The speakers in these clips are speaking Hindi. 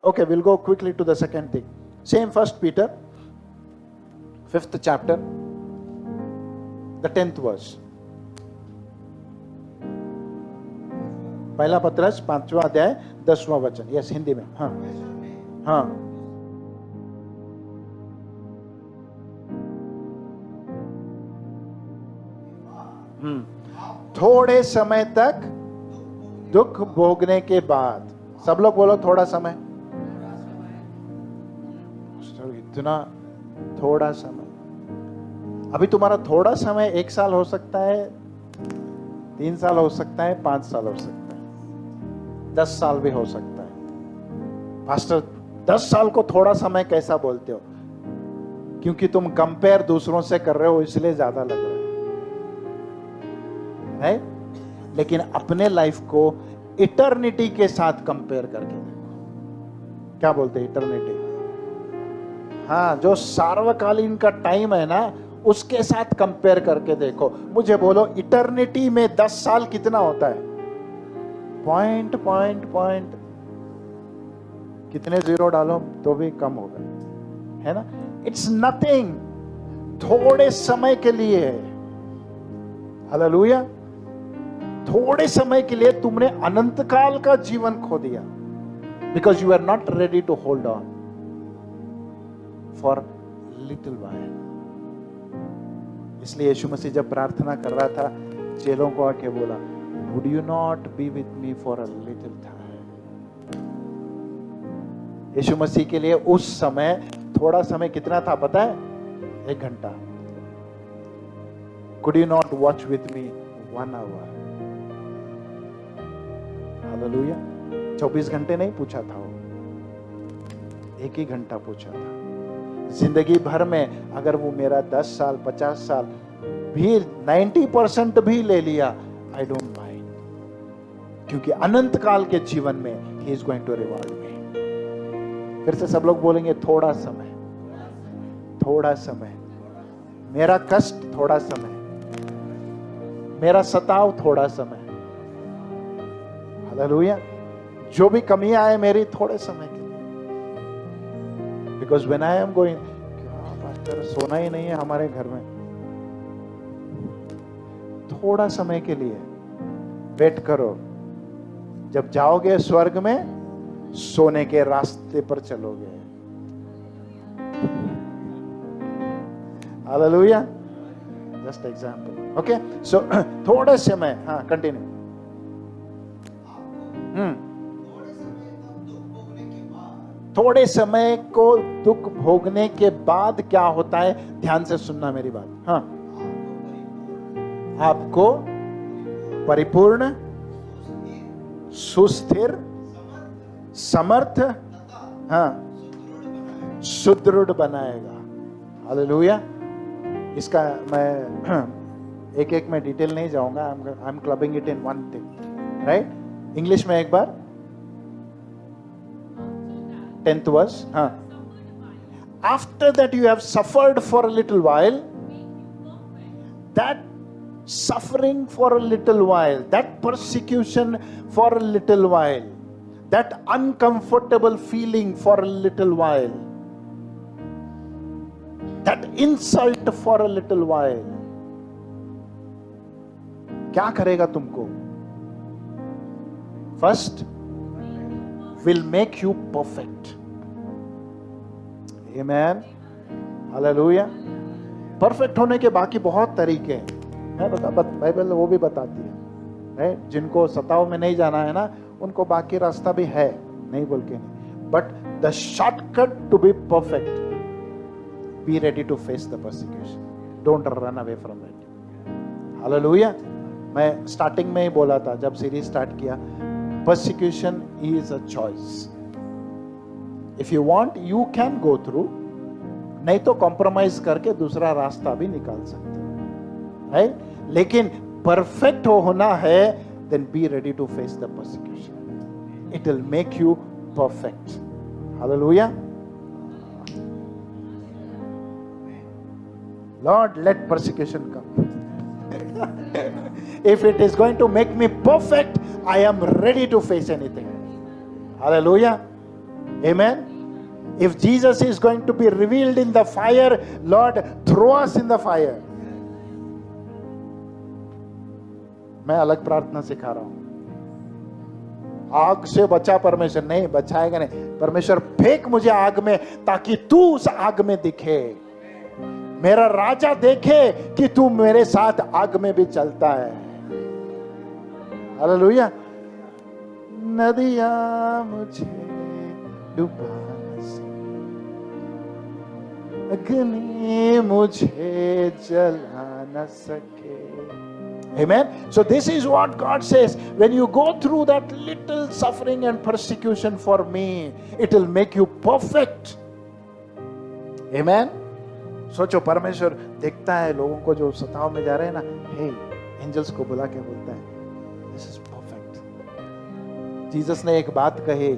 Okay, we'll go quickly to the second thing. Same 1 Peter, 5th chapter, the 10th verse. पहला पत्रस 5वां अध्याय 10वां वचन. यस, हिंदी में. हाँ हाँ. थोड़े समय तक दुख भोगने के बाद. सब लोग बोलो थोड़ा समय. इतना थोड़ा समय. अभी तुम्हारा थोड़ा समय 1 साल हो सकता है, 3 साल हो सकता है, 5 साल हो सकता है, 10 साल भी हो सकता है. पास्टर 10 साल को थोड़ा समय कैसा बोलते हो? क्योंकि तुम कंपेयर दूसरों से कर रहे हो, इसलिए ज्यादा लग रहा है. लेकिन अपने लाइफ को इटर्निटी के साथ कंपेयर करके देखो. क्या बोलते हैं इटर्निटी? हाँ, जो सार्वकालीन का टाइम है ना, उसके साथ कंपेयर करके देखो. मुझे बोलो इटर्निटी में 10 साल कितना होता है? Point point point. कितने जीरो डालो तो भी कम होगा, है ना. It's nothing. थोड़े समय के लिए. हालेलुया. थोड़े समय के लिए तुमने अनंत काल का जीवन खो दिया. Because you are not ready to hold on for little while. इसलिए यीशु मसीह जब प्रार्थना कर रहा था, चेलों को आके बोला, would you not be with me for a little time. Yeshu Masih के लिए उस समय थोड़ा समय कितना था पता है? 1 घंटा. Could you not watch with me 1 hour? Hallelujah. 24 घंटे नहीं पूछा था वो, 1 ही घंटा पूछा था. जिंदगी भर में अगर वो मेरा 10 साल 50 साल भी 90% भी ले लिया, आई डोंट माइंड. क्योंकि अनंत काल के जीवन में ही is going to reward me. फिर से सब लोग बोलेंगे थोड़ा समय. थोड़ा समय. मेरा कष्ट थोड़ा समय, मेरा सताव थोड़ा समय. हालेलुया. जो भी कमियां आए मेरी, थोड़े समय के लिए. Because when I am going, क्या पास्टर सोना ही नहीं है हमारे घर में. थोड़ा समय के लिए वेट करो. जब जाओगे स्वर्ग में, सोने के रास्ते पर चलोगे. हालेलुया. Just example. ओके, सो थोड़े समय. हाँ, कंटिन्यू. थोड़े समय को दुख भोगने के बाद क्या होता है? ध्यान से सुनना मेरी बात. हाँ, आपको परिपूर्ण, सुस्थिर, समर्थ, हाँ, सुदृढ़ बनाएगा. हालेलुया. इसका मैं एक में डिटेल नहीं जाऊंगा. I am clubbing it in one thing. Right. English में एक बार 10th verse. After that you have suffered for a little while. That suffering for a little while, that persecution for a little while, that uncomfortable feeling for a little while, that insult for a little while, क्या करेगा तुमको? First will make you perfect. Amen. Hallelujah. Perfect होने के बाकी बहुत तरीके हैं. बाइबल वो भी बताती है. राइट. जिनको सताव में नहीं जाना है ना, उनको बाकी रास्ता भी है, नहीं बोल के नहीं. But the shortcut to be perfect, be ready to face the persecution. Don't run away from it. Hallelujah. मैं स्टार्टिंग में ही बोला था जब सीरीज स्टार्ट किया, persecution is a choice. If you want, you can go through. नहीं तो कॉम्प्रोमाइज करके दूसरा रास्ता भी निकाल सकते हैं. राइट. लेकिन परफेक्ट होना है, then be ready to face the persecution. It will make you perfect. Hallelujah. Lord, let persecution come. If it is going to make me perfect, I am ready to face anything. Hallelujah. Amen. If Jesus is going to be revealed in the fire, Lord, throw us in the fire. मैं अलग प्रार्थना सिखा रहा हूं. आग से बचा परमेश्वर, नहीं बचाएगा नहीं. परमेश्वर फेंक मुझे आग में ताकि तू उस आग में दिखे. मेरा राजा देखे कि तू मेरे साथ आग में भी चलता है. हालेलुया. नदियां मुझे डुबा न सके, अग्नि मुझे जला न सके. Amen. So this is what God says. When you go through that little suffering and persecution for me, it will make you perfect. Amen. सोचो, परमेश्वर देखता है लोगों को जो सताव में जा रहे हैं ना. हे, एंजल्स को बुला के बोलता है, दिस इज परफेक्ट. जीसस ने एक बात कही,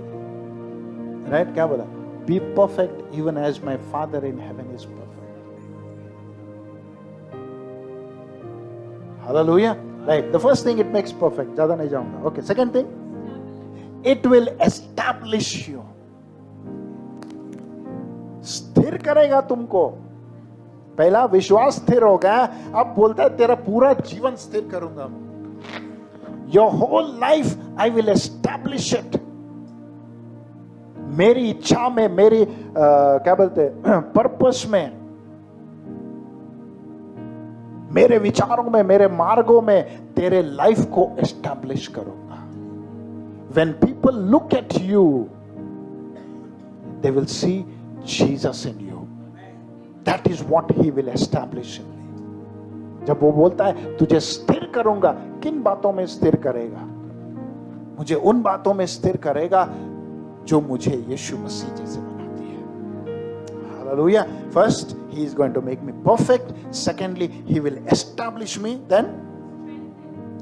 राइट? क्या बोला? Be perfect even as my father in heaven is perfect. Hallelujah. Right. The first thing, it makes perfect. ज़्यादा नहीं जाऊंगा. Okay. Second thing, it will establish you. स्थिर करेगा तुमको. पहला विश्वास स्थिर हो गया, अब बोलता है तेरा पूरा जीवन स्थिर करूंगा. Your whole life I will establish it. मेरी इच्छा में, मेरी क्या बोलते हैं, पर्पस में, मेरे विचारों में, मेरे मार्गों में तेरे लाइफ को एस्टैब्लिश करूंगा. When people look at you, they will see Jesus in you. That is what he will establish in me. जब वो बोलता है तुझे स्थिर करूंगा, किन बातों में स्थिर करेगा? मुझे उन बातों में स्थिर करेगा जो मुझे यीशु मसीह जैसे बनाती है. Hallelujah. First, he is going to make me perfect. Secondly, he will establish me. Then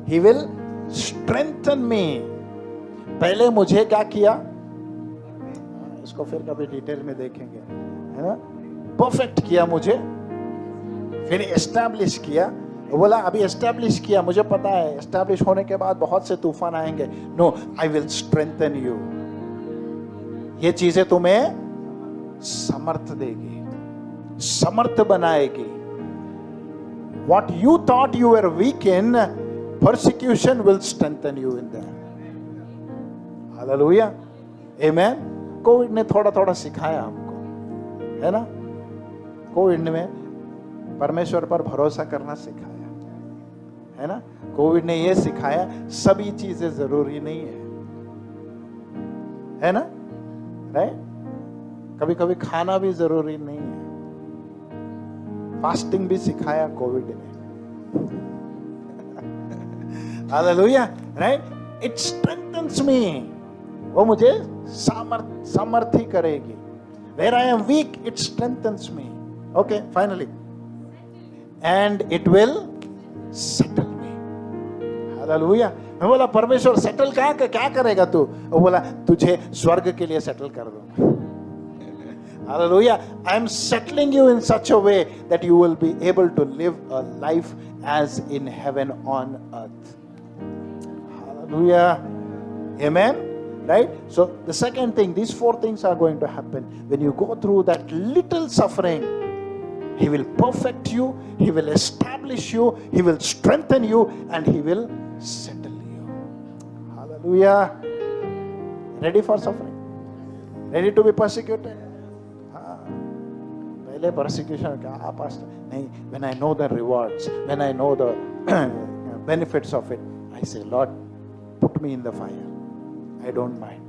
he will strengthen me. पहले मुझे क्या किया, इसको फिर कभी डिटेल में देखेंगे, है ना? परफेक्ट किया मुझे, फिर एस्टैब्लिश किया. बोला अभी एस्टैब्लिश किया, मुझे पता है एस्टैब्लिश होने के बाद बहुत से तूफान आएंगे. No, I will strengthen you. ये चीजें तुम्हें समर्थ देगी, समर्थ बनाएगी. What you thought you were weak in, persecution will strengthen you in that. Hallelujah. Amen. Covid ने थोड़ा थोड़ा सिखाया हमको, है ना? कोविड में परमेश्वर पर भरोसा करना सिखाया, है ना? कोविड ने ये सिखाया सभी चीजें जरूरी नहीं है ना? राइट? कभी कभी खाना भी जरूरी नहीं है. फास्टिंग भी सिखाया कोविड ने. हालेलुया. राइट? इट स्ट्रेंथन्स मी. वो मुझे सामर्थ्य करेगी. Where I am weak, it strengthens me. Okay, finally. And it will settle me. Hallelujah. मैं बोला परमेश्वर सेटल क्या करेगा तू? वो बोला तुझे स्वर्ग के लिए सेटल कर दूंगा. Hallelujah. I am settling you in such a way that you will be able to live a life as in heaven on earth. Hallelujah. Amen. Right? So the second thing, these four things are going to happen when you go through that little suffering. He will perfect you, he will establish you, he will strengthen you, and he will settle you. Hallelujah. Ready for suffering? Ready to be persecuted? पहले persecution क्या पास्टर? नहीं. When I know the rewards, when I know the benefits of it, I say, Lord, put me in the fire. I don't mind.